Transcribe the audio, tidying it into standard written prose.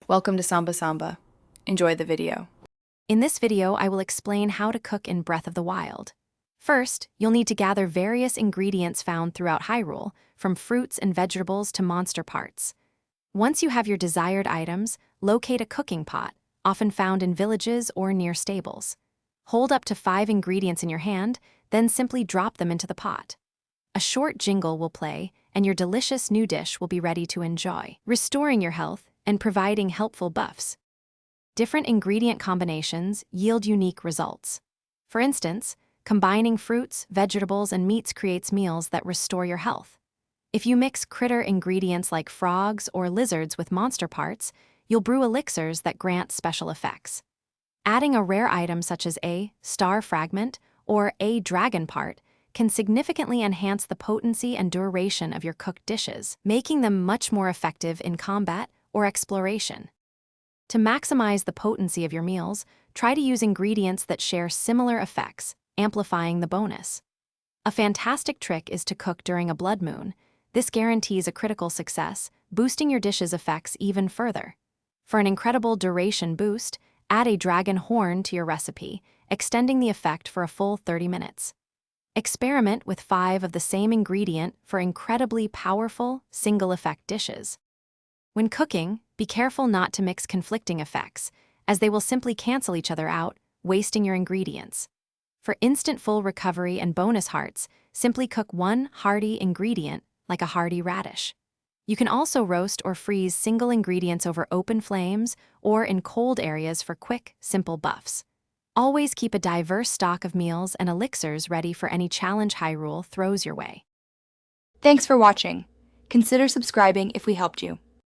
Welcome to Samba Samba. Enjoy the video. In this video, I will explain how to cook in Breath of the Wild. First, you'll need to gather various ingredients found throughout Hyrule, from fruits and vegetables to monster parts. Once you have your desired items, locate a cooking pot, often found in villages or near stables. Hold up to 5 ingredients in your hand, then simply drop them into the pot. A short jingle will play, and your delicious new dish will be ready to enjoy, restoring your health and providing helpful buffs. Different ingredient combinations yield unique results. For instance, combining fruits, vegetables, and meats creates meals that restore your health. If you mix critter ingredients like frogs or lizards with monster parts, you'll brew elixirs that grant special effects. Adding a rare item such as a star fragment or a dragon part can significantly enhance the potency and duration of your cooked dishes, making them much more effective in combat or exploration. To maximize the potency of your meals, try to use ingredients that share similar effects, amplifying the bonus. A fantastic trick is to cook during a blood moon. This guarantees a critical success, boosting your dish's effects even further. For an incredible duration boost, add a dragon horn to your recipe, extending the effect for a full 30 minutes. Experiment with 5 of the same ingredient for incredibly powerful, single-effect dishes. When cooking, be careful not to mix conflicting effects, as they will simply cancel each other out, wasting your ingredients. For instant full recovery and bonus hearts, simply cook one hearty ingredient, like a hearty radish. You can also roast or freeze single ingredients over open flames or in cold areas for quick, simple buffs. Always keep a diverse stock of meals and elixirs ready for any challenge Hyrule throws your way. Thanks for watching. Consider subscribing if we helped you.